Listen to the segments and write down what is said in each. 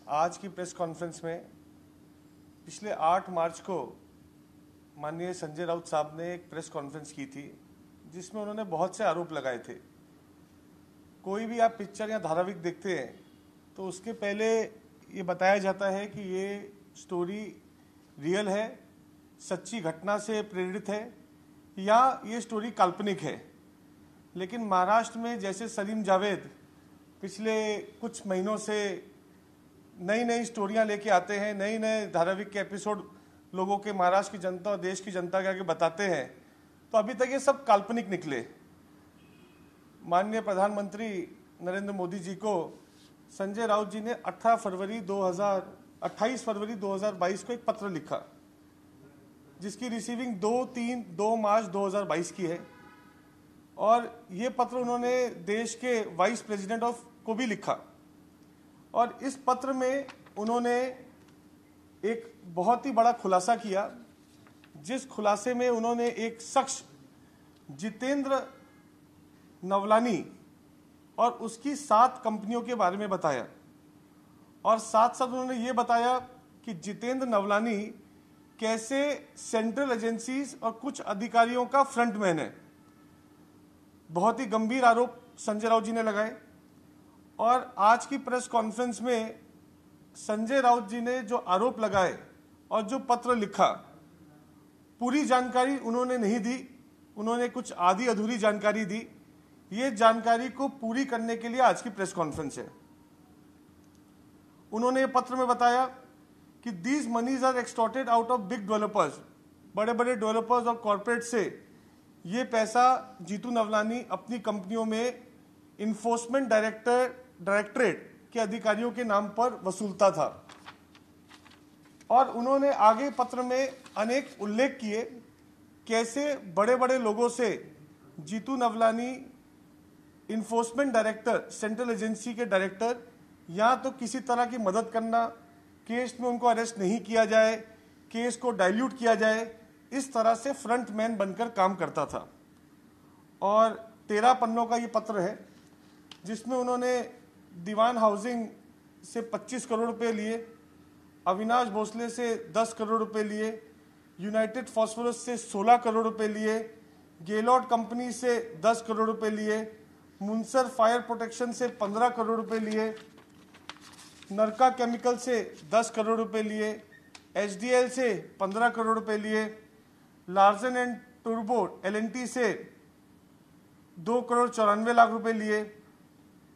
आज की press conference में पिछले 8 मार्च को माननीय संजय राउत साहब ने एक प्रेस कॉन्फ्रेंस की थी जिसमें उन्होंने बहुत से आरोप लगाए थे। कोई भी आप पिक्चर या धारावाहिक देखते हैं तो उसके पहले ये बताया जाता है कि ये स्टोरी रियल है, सच्ची घटना से प्रेरित है या ये स्टोरी काल्पनिक है। लेकिन महाराष्ट्र में जैसे सलीम जावेद पिछले कुछ महीनों से नई नई स्टोरियां लेके आते हैं, नए नए धारावाहिक के एपिसोड लोगों के, महाराष्ट्र की जनता और देश की जनता के आगे बताते हैं, तो अभी तक ये सब काल्पनिक निकले। माननीय प्रधानमंत्री नरेंद्र मोदी जी को संजय राउत जी ने 28 फरवरी 2022 को एक पत्र लिखा जिसकी रिसीविंग 2 मार्च 2022 की है और ये पत्र उन्होंने देश के वाइस प्रेसिडेंट को भी लिखा और इस पत्र में उन्होंने एक बहुत ही बड़ा खुलासा किया, जिस खुलासे में उन्होंने एक शख्स जितेंद्र नवलानी और उसकी 7 कंपनियों के बारे में बताया और साथ साथ उन्होंने ये बताया कि जितेंद्र नवलानी कैसे सेंट्रल एजेंसीज और कुछ अधिकारियों का फ्रंटमैन है। बहुत ही गंभीर आरोप संजय राउत जी ने लगाए और आज की प्रेस कॉन्फ्रेंस में संजय राउत जी ने जो आरोप लगाए और जो पत्र लिखा, पूरी जानकारी उन्होंने नहीं दी, उन्होंने कुछ आधी अधूरी जानकारी दी। ये जानकारी को पूरी करने के लिए आज की प्रेस कॉन्फ्रेंस है। उन्होंने पत्र में बताया कि these monies are extorted out of big developers, बड़े बड़े डेवलपर्स और कॉरपोरेट से ये पैसा जीतू नवलानी अपनी कंपनियों में इन्फोर्समेंट डायरेक्टरेट के अधिकारियों के नाम पर वसूलता था। और उन्होंने आगे पत्र में अनेक उल्लेख किए कैसे बड़े बड़े लोगों से Jitu Navlani enforcement director, central agency के डायरेक्टर, या तो किसी तरह की मदद करना, केस में उनको अरेस्ट नहीं किया जाए, केस को डाइल्यूट किया जाए, इस तरह से फ्रंटमैन बनकर काम करता था। और 13 पन्नों का ये पत्र है जिसमें उन्होंने दीवान हाउसिंग से 25 करोड़ रुपए लिए, अविनाश भोसले से 10 करोड़ रुपए लिए, यूनाइटेड फॉस्फोरस से 16 करोड़ रुपए लिए, गेलॉट कंपनी से 10 करोड़ रुपए लिए, मुंसर फायर प्रोटेक्शन से 15 करोड़ रुपए लिए, नरका केमिकल से 10 करोड़ रुपए लिए, एचडीएल से 15 करोड़ रुपए लिए, लार्सन एंड टूर्बो LNT से 2 करोड़ 94 लाख रुपए लिए,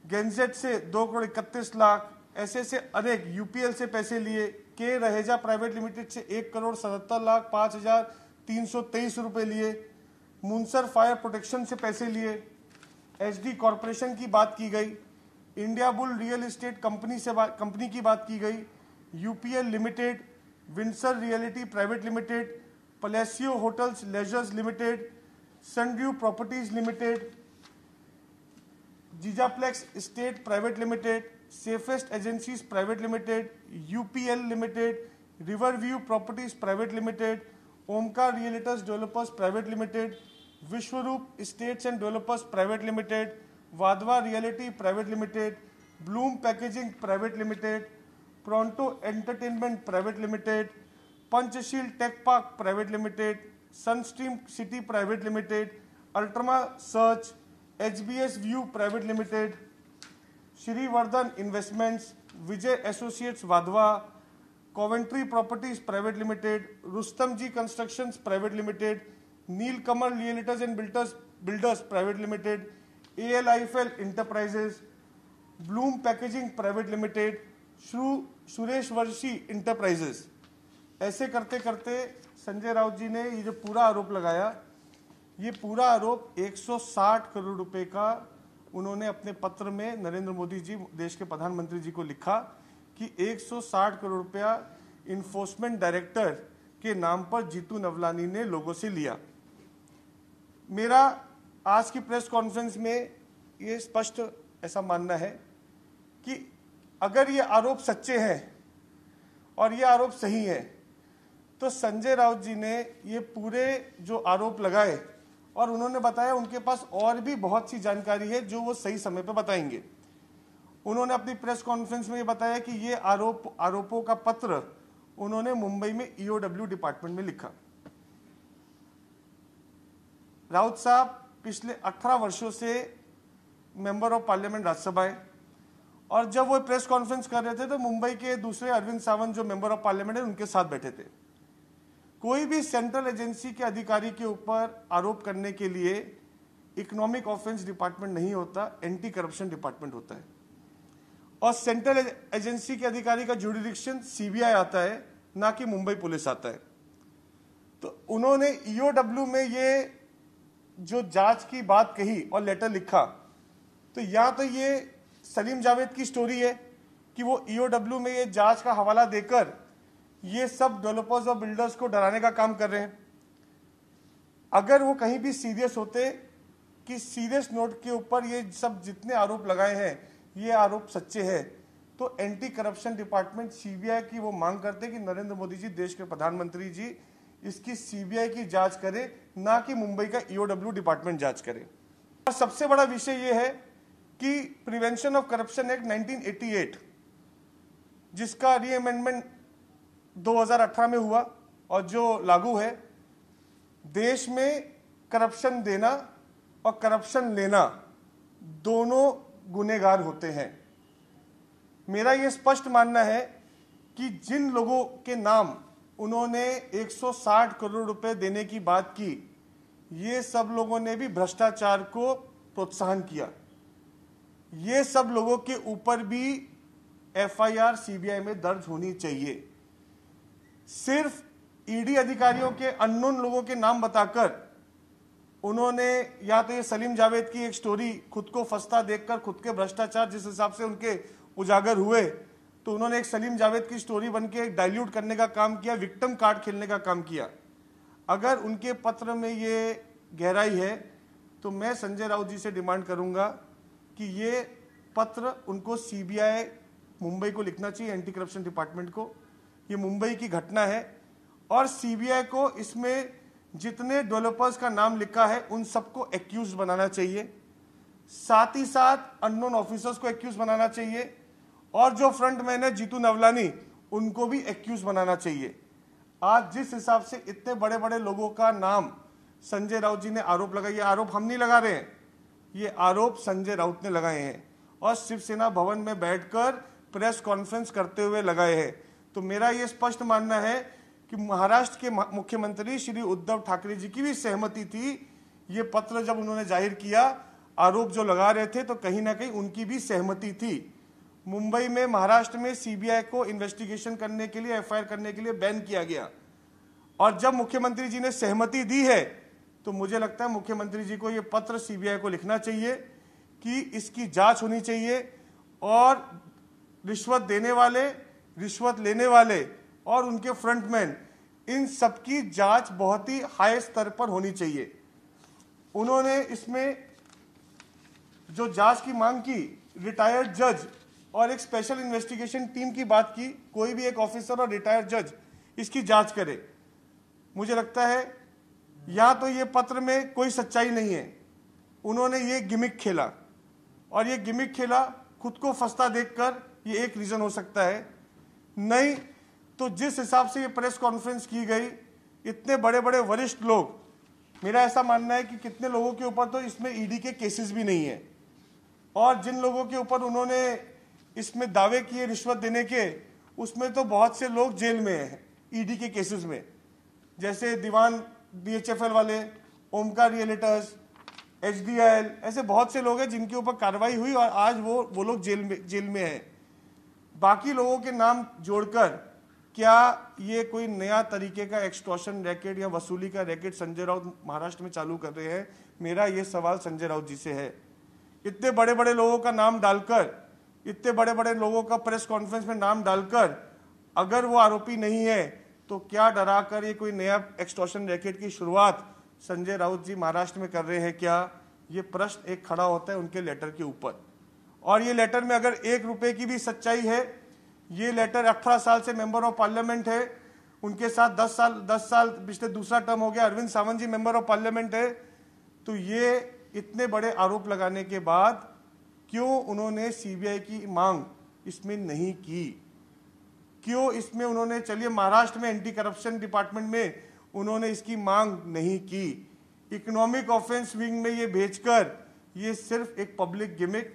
गेंजेट से 2 करोड़ 31 लाख, ऐसे अनेक UPL से पैसे लिए, के रहेजा प्राइवेट लिमिटेड से 1 करोड़ 77 लाख 5,323 रुपए लिए, मुंसर फायर प्रोटेक्शन से पैसे लिए, HD कॉरपोरेशन की बात की गई, India bull real estate company की बात की गई, UPL limited, Windsor reality private limited, Palacio hotels leisures limited, Sundew properties limited, जीजाप्लेक्स state private limited, safest agencies private limited, UPL limited, river view properties private limited, Omkar realtors developers private limited, Vishwaroop states and developers private limited, Wadhwa reality private limited, bloom packaging private limited, pronto entertainment private limited, Panchshil tech park private limited, सनस्ट्रीम city private limited, अल्ट्रमा search, HBS view private limited, Shrivardhan investments, Vijay associates Wadhwa, Coventry properties private limited, Rustam ji constructions private limited, Neelkamal realtors and builders private limited, ALIFL enterprises, bloom packaging private limited, Suresh Varshi enterprises. ऐसे करते करते संजय राउत जी ने ये जो पूरा आरोप लगाया, ये पूरा आरोप 160 करोड़ रुपए का उन्होंने अपने पत्र में नरेंद्र मोदी जी, देश के प्रधानमंत्री जी को लिखा कि 160 करोड़ रुपया इन्फोर्समेंट डायरेक्टर के नाम पर जीतू नवलानी ने लोगों से लिया। मेरा आज की प्रेस कॉन्फ्रेंस में ये स्पष्ट ऐसा मानना है कि अगर ये आरोप सच्चे हैं और ये आरोप सही है तो संजय राउत जी ने ये पूरे जो आरोप लगाए और उन्होंने बताया उनके पास और भी बहुत सी जानकारी है जो वो सही समय पर बताएंगे। उन्होंने अपनी प्रेस कॉन्फ्रेंस में ये बताया कि ये आरोपों का पत्र उन्होंने मुंबई में ईओडब्ल्यू डिपार्टमेंट में लिखा। राउत साहब पिछले 18 वर्षों से मेंबर ऑफ पार्लियामेंट राज्यसभा है, और जब वो प्रेस कॉन्फ्रेंस कर रहे थे तो मुंबई के दूसरे अरविंद सावंत जो मेंबर ऑफ पार्लियामेंट है उनके साथ बैठे थे। कोई भी सेंट्रल एजेंसी के अधिकारी के ऊपर आरोप करने के लिए इकोनॉमिक ऑफेंस डिपार्टमेंट नहीं होता, एंटी करप्शन डिपार्टमेंट होता है, और सेंट्रल एजेंसी के अधिकारी का जुडिडिक्शन सीबीआई आता है, ना कि मुंबई पुलिस आता है। तो उन्होंने ईओडब्ल्यू में ये जो जांच की बात कही और लेटर लिखा, तो या तो ये सलीम जावेद की स्टोरी है कि वो ईओडब्ल्यू में ये जांच का हवाला देकर ये सब डेवलपर्स और बिल्डर्स को डराने का काम कर रहे हैं। अगर वो कहीं भी सीरियस होते कि सीरियस नोट के ऊपर ये सब जितने आरोप लगाए हैं ये आरोप सच्चे हैं, तो एंटी करप्शन डिपार्टमेंट सीबीआई की वो मांग करते कि नरेंद्र मोदी जी, देश के प्रधानमंत्री जी, इसकी सीबीआई की जांच करे, ना कि मुंबई का ईओडब्ल्यू डिपार्टमेंट जांच करे। और सबसे बड़ा विषय ये है कि प्रिवेंशन ऑफ करप्शन एक्ट 1988, जिसका री अमेंडमेंट 2018 में हुआ और जो लागू है, देश में करप्शन देना और करप्शन लेना दोनों गुनहगार होते हैं। मेरा यह स्पष्ट मानना है कि जिन लोगों के नाम उन्होंने 160 करोड़ रुपए देने की बात की, ये सब लोगों ने भी भ्रष्टाचार को प्रोत्साहन किया। ये सब लोगों के ऊपर भी एफआईआर सीबीआई में दर्ज होनी चाहिए। सिर्फ ईडी अधिकारियों के अननोन लोगों के नाम बताकर उन्होंने, या तो ये सलीम जावेद की एक स्टोरी, खुद को फंसता देखकर खुद के भ्रष्टाचार जिस हिसाब से उनके उजागर हुए, तो उन्होंने एक सलीम जावेद की स्टोरी बनके एक डाइल्यूट करने का काम किया, विक्टिम कार्ड खेलने का काम किया। अगर उनके पत्र में ये गहराई है तो मैं संजय राउत जी से डिमांड करूंगा कि ये पत्र उनको सीबीआई मुंबई को लिखना चाहिए, एंटी करप्शन डिपार्टमेंट को। ये मुंबई की घटना है और सीबीआई को इसमें जितने डेवलपर्स का नाम लिखा है उन सबको एक्यूज बनाना चाहिए, साथ ही साथ अननोन ऑफिसर्स को एक्यूज बनाना चाहिए, और जो फ्रंटमैन है जीतू नवलानी, उनको भी एक्यूज बनाना चाहिए। आज जिस हिसाब से इतने बड़े बड़े लोगों का नाम संजय राउत जी ने आरोप लगाया, ये आरोप हम नहीं लगा रहे हैं, ये आरोप संजय राउत ने लगाए हैं और शिवसेना भवन में बैठकर प्रेस कॉन्फ्रेंस करते हुए लगाए हैं। तो मेरा ये स्पष्ट मानना है कि महाराष्ट्र के मुख्यमंत्री श्री उद्धव ठाकरे जी की भी सहमति थी। ये पत्र जब उन्होंने जाहिर किया, आरोप जो लगा रहे थे, तो कहीं ना कहीं उनकी भी सहमति थी। मुंबई में, महाराष्ट्र में सीबीआई को इन्वेस्टिगेशन करने के लिए, एफआईआर करने के लिए बैन किया गया, और जब मुख्यमंत्री जी ने सहमति दी है तो मुझे लगता है मुख्यमंत्री जी को ये पत्र सीबीआई को लिखना चाहिए कि इसकी जांच होनी चाहिए, और रिश्वत देने वाले, रिश्वत लेने वाले और उनके फ्रंटमैन, इन सबकी जांच बहुत ही हाई स्तर पर होनी चाहिए। उन्होंने इसमें जो जांच की मांग की, रिटायर्ड जज और एक स्पेशल इन्वेस्टिगेशन टीम की बात की, कोई भी एक ऑफिसर और रिटायर्ड जज इसकी जांच करे। मुझे लगता है या तो ये पत्र में कोई सच्चाई नहीं है, उन्होंने ये गिमिक खेला, और ये गिमिक खेला खुद को फंसता देखकर, ये एक रीजन हो सकता है। नहीं तो जिस हिसाब से ये प्रेस कॉन्फ्रेंस की गई, इतने बड़े बड़े वरिष्ठ लोग, मेरा ऐसा मानना है कि कितने लोगों के ऊपर तो इसमें ईडी के केसेस भी नहीं है, और जिन लोगों के ऊपर उन्होंने इसमें दावे किए रिश्वत देने के, उसमें तो बहुत से लोग जेल में हैं ईडी के केसेस में, जैसे दीवान डीएचएफएल वाले, ओमकार रियलिटर्स, एचडीआईएल, ऐसे बहुत से लोग हैं जिनके ऊपर कार्रवाई हुई और आज वो लोग जेल में हैं। बाकी लोगों के नाम जोड़कर क्या ये कोई नया तरीके का एक्सटॉर्शन रैकेट या वसूली का रैकेट संजय राउत महाराष्ट्र में चालू कर रहे हैं? मेरा ये सवाल संजय राउत जी से है। इतने बड़े बड़े लोगों का नाम डालकर, इतने बड़े बड़े लोगों का प्रेस कॉन्फ्रेंस में नाम डालकर, अगर वो आरोपी नहीं है तो क्या डरा कर ये कोई नया एक्सटॉर्शन रैकेट की शुरुआत संजय राउत जी महाराष्ट्र में कर रहे हैं क्या? ये प्रश्न एक खड़ा होता है उनके लेटर के ऊपर। और ये लेटर में अगर 1 रुपए की भी सच्चाई है, ये लेटर 18 साल से मेंबर ऑफ पार्लियामेंट है, उनके साथ 10 साल पिछले दूसरा टर्म हो गया, अरविंद सावंत जी मेंबर ऑफ पार्लियामेंट है, तो ये इतने बड़े आरोप लगाने के बाद क्यों उन्होंने सीबीआई की मांग इसमें नहीं की? क्यों इसमें उन्होंने, चलिए महाराष्ट्र में एंटी करप्शन डिपार्टमेंट में उन्होंने इसकी मांग नहीं की, इकोनॉमिक ऑफेंस विंग में ये भेजकर ये सिर्फ एक पब्लिक गिमिक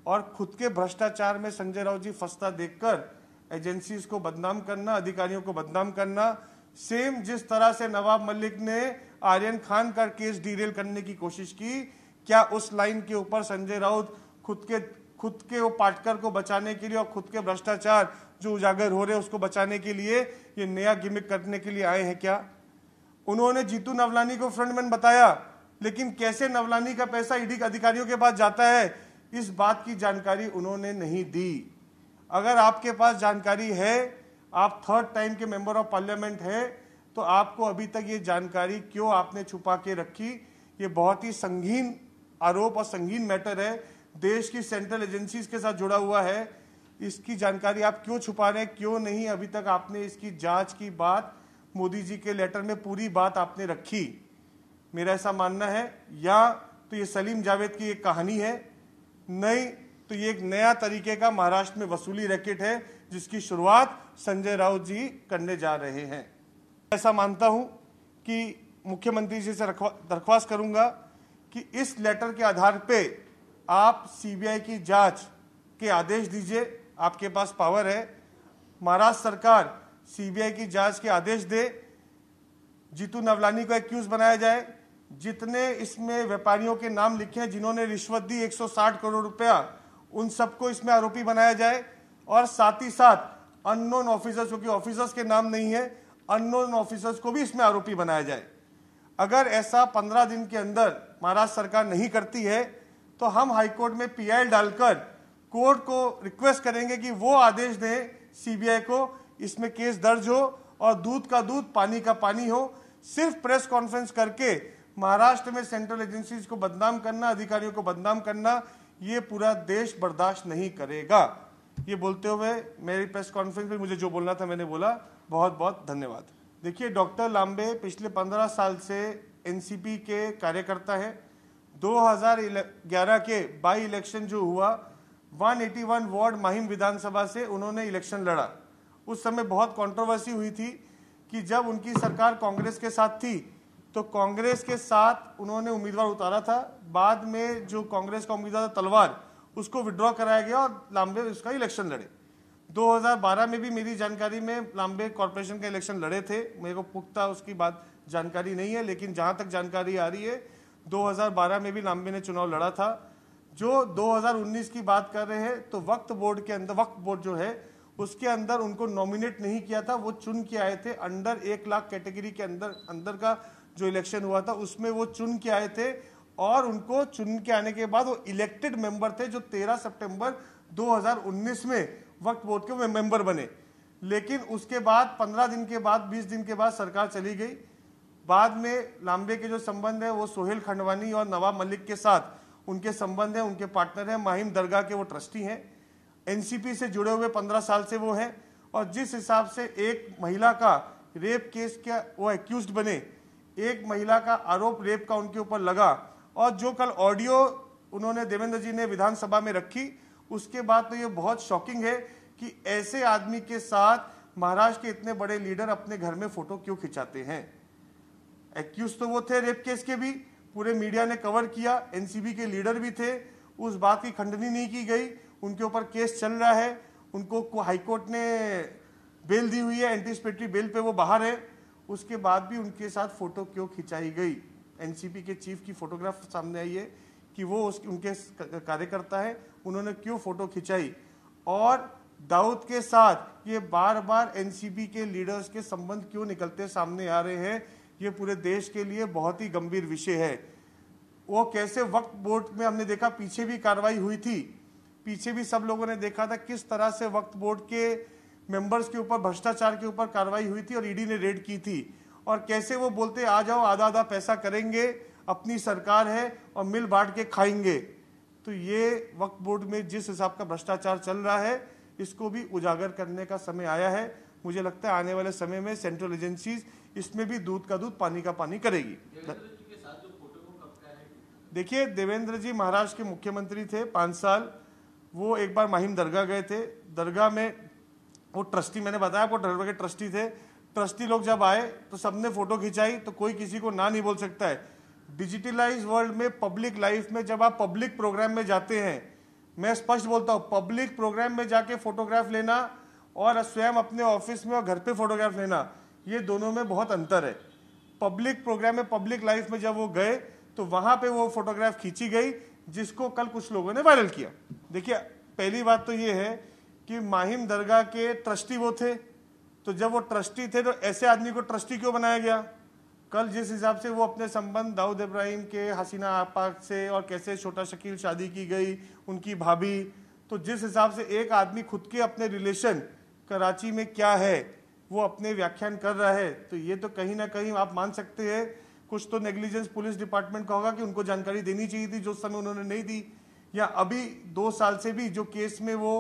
और खुद के भ्रष्टाचार में संजय राउत जी फंसता देखकर एजेंसीज को बदनाम करना, अधिकारियों को बदनाम करना, सेम जिस तरह से नवाब मलिक ने आर्यन खान का केस डीरेल करने की कोशिश की, क्या उस लाइन के ऊपर संजय राउत खुद के वो पार्टनर को बचाने के लिए और खुद के भ्रष्टाचार जो उजागर हो रहे हैं उसको बचाने के लिए ये नया गिमिक करने के लिए आए हैं क्या? उन्होंने जीतू नवलानी को फ्रंटमैन बताया, लेकिन कैसे नवलानी का पैसा ईडी अधिकारियों के पास जाता है इस बात की जानकारी उन्होंने नहीं दी। अगर आपके पास जानकारी है, आप थर्ड टाइम के मेंबर ऑफ पार्लियामेंट है, तो आपको अभी तक ये जानकारी क्यों आपने छुपा के रखी? ये बहुत ही संगीन आरोप और संगीन मैटर है, देश की सेंट्रल एजेंसीज के साथ जुड़ा हुआ है। इसकी जानकारी आप क्यों छुपा रहे हैं? क्यों नहीं अभी तक आपने इसकी जांच की बात मोदी जी के लेटर में पूरी बात आपने रखी? मेरा ऐसा मानना है, या तो ये सलीम जावेद की एक कहानी है, नहीं तो ये एक नया तरीके का महाराष्ट्र में वसूली रैकेट है जिसकी शुरुआत संजय राउत जी करने जा रहे हैं। ऐसा मानता हूं कि मुख्यमंत्री जी से दरख्वास्त करूंगा कि इस लेटर के आधार पे आप सीबीआई की जांच के आदेश दीजिए, आपके पास पावर है। महाराष्ट्र सरकार सीबीआई की जांच के आदेश दे, जीतू नवलानी को एक्यूज बनाया जाए, जितने इसमें व्यापारियों के नाम लिखे हैं जिन्होंने रिश्वत दी 160 करोड़ रुपया, उन सबको इसमें आरोपी बनाया जाए, और साथ ही साथ अननोन ऑफिसर्स, क्योंकि ऑफिसर्स के नाम नहीं है, अननोन ऑफिसर्स को भी इसमें आरोपी बनाया जाए। अगर ऐसा 15 दिन के अंदर महाराष्ट्र सरकार नहीं करती है तो हम हाईकोर्ट में पीआई डालकर कोर्ट को रिक्वेस्ट करेंगे कि वो आदेश दें सीबीआई को, इसमें केस दर्ज हो और दूध का दूध पानी का पानी हो। सिर्फ प्रेस कॉन्फ्रेंस करके महाराष्ट्र में सेंट्रल एजेंसीज को बदनाम करना, अधिकारियों को बदनाम करना, ये पूरा देश बर्दाश्त नहीं करेगा। ये बोलते हुए मेरी प्रेस कॉन्फ्रेंस में मुझे जो बोलना था मैंने बोला। बहुत बहुत धन्यवाद। देखिए, डॉक्टर लांबे पिछले 15 साल से एनसीपी के कार्यकर्ता है। 2011 के बाई इलेक्शन जो हुआ, 181 वार्ड माहिम विधानसभा से उन्होंने इलेक्शन लड़ा। उस समय बहुत कंट्रोवर्सी हुई थी कि जब उनकी सरकार कांग्रेस के साथ थी तो कांग्रेस के साथ उन्होंने उम्मीदवार उतारा था। बाद में जो कांग्रेस का उम्मीदवार था तलवार, उसको विड्रॉ कराया गया और लांबे उसका इलेक्शन लड़े। 2012 में भी मेरी जानकारी में लांबे कॉर्पोरेशन का इलेक्शन लड़े थे। मेरे को पुख्ता उसकी बात जानकारी नहीं है, लेकिन जहां तक जानकारी आ रही है 2012 में भी लांबे ने चुनाव लड़ा था। जो 2019 की बात कर रहे हैं तो वक्फ बोर्ड के अंदर, वक्फ बोर्ड जो है उसके अंदर उनको नॉमिनेट नहीं किया था, वो चुन के आए थे। अंडर 1 लाख कैटेगरी के अंदर का जो इलेक्शन हुआ था उसमें वो चुन के आए थे, और उनको चुन के आने के बाद वो इलेक्टेड मेंबर थे जो 13 सितंबर 2019 में वक्फ बोर्ड के मेंबर बने। लेकिन उसके बाद 15 दिन के बाद, 20 दिन के बाद सरकार चली गई। बाद में लांबे के जो संबंध है वो सोहेल खंडवानी और नवाब मलिक के साथ उनके संबंध है, उनके पार्टनर हैं। माहिम दरगाह के वो ट्रस्टी हैं, एनसीपी से जुड़े हुए 15 साल से वो हैं। और जिस हिसाब से एक महिला का रेप केस का वो एक्यूज्ड बने, एक महिला का आरोप रेप का उनके ऊपर लगा, और जो कल ऑडियो उन्होंने देवेंद्र जी ने विधानसभा में रखी, उसके बाद तो ये बहुत शॉकिंग है कि ऐसे आदमी के साथ महाराष्ट्र के इतने बड़े लीडर अपने घर में फोटो क्यों खिंचाते हैं। एक्यूज तो वो थे रेप केस के भी, पूरे मीडिया ने कवर किया, एनसीबी के लीडर भी थे, उस बात की खंडनी नहीं की गई। उनके ऊपर केस चल रहा है, उनको हाईकोर्ट ने बेल दी हुई है, एंटीसिपेटरी बेल पे वो बाहर है। उसके बाद भी उनके साथ फोटो क्यों खिंचाई गई? एनसीपी के चीफ की फोटोग्राफ सामने आई है कि वो उनके कार्यकर्ता है, उन्होंने क्यों फोटो खिंचाई। और दाऊद के साथ ये बार बार एनसीपी के लीडर्स के संबंध क्यों निकलते सामने आ रहे हैं, ये पूरे देश के लिए बहुत ही गंभीर विषय है। वो कैसे वक्फ बोर्ड में हमने देखा, पीछे भी कार्रवाई हुई थी, पीछे भी सब लोगों ने देखा था किस तरह से वक्फ बोर्ड के मेंबर्स के ऊपर भ्रष्टाचार के ऊपर कार्रवाई हुई थी और ईडी ने रेड की थी। और कैसे वो बोलते आ जाओ आधा आधा पैसा करेंगे, अपनी सरकार है और मिल बांट के खाएंगे। तो ये वक्फ बोर्ड में जिस हिसाब का भ्रष्टाचार चल रहा है, इसको भी उजागर करने का समय आया है। मुझे लगता है आने वाले समय में सेंट्रल एजेंसीज इसमें भी दूध का दूध पानी का पानी करेगी। देखिए, देवेंद्र जी महाराष्ट्र के मुख्यमंत्री थे 5 साल। वो एक बार माहिम दरगाह गए थे। दरगाह में वो ट्रस्टी, मैंने बताया आपको, दरगाह के ट्रस्टी थे। ट्रस्टी लोग जब आए तो सबने फोटो खिंचाई, तो कोई किसी को ना नहीं बोल सकता है। डिजिटलाइज वर्ल्ड में, पब्लिक लाइफ में जब आप पब्लिक प्रोग्राम में जाते हैं, मैं स्पष्ट बोलता हूँ, पब्लिक प्रोग्राम में जाके फोटोग्राफ लेना और स्वयं अपने ऑफिस में और घर पे फोटोग्राफ लेना, ये दोनों में बहुत अंतर है। पब्लिक प्रोग्राम में, पब्लिक लाइफ में जब वो गए तो वहां पे वो फोटोग्राफ खींची गई, जिसको कल कुछ लोगों ने वायरल किया। देखिए, पहली बात तो ये है कि माहिम दरगाह के ट्रस्टी वो थे, तो जब वो ट्रस्टी थे तो ऐसे आदमी को ट्रस्टी क्यों बनाया गया? कल जिस हिसाब से वो अपने संबंध दाऊद इब्राहिम के हसीना आपा से, और कैसे छोटा शकील शादी की गई, उनकी भाभी, तो जिस हिसाब से एक आदमी खुद के अपने रिलेशन कराची में क्या है वो अपने व्याख्यान कर रहा है, तो ये तो कहीं ना कहीं आप मान सकते हैं कुछ तो नेग्लिजेंस पुलिस डिपार्टमेंट का होगा कि उनको जानकारी देनी चाहिए थी जो उस समय उन्होंने नहीं दी। या अभी 2 साल से भी जो केस में वो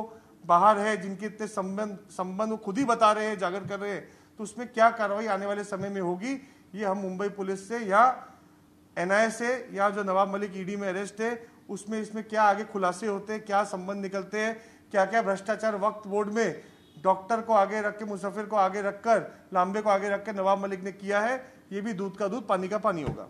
बाहर है, जिनके इतने संबंध वो खुद ही बता रहे हैं, जागर कर रहे हैं, तो उसमें क्या कार्रवाई आने वाले समय में होगी, ये हम मुंबई पुलिस से या एनआईए से, या जो नवाब मलिक ईडी में अरेस्ट है उसमें, इसमें क्या आगे खुलासे होते हैं, क्या संबंध निकलते हैं, क्या क्या भ्रष्टाचार वक्फ बोर्ड में डॉक्टर को आगे रख के, मुसाफिर को आगे रखकर, लांबे को आगे रख के नवाब मलिक ने किया है, ये भी दूध का दूध पानी का पानी होगा।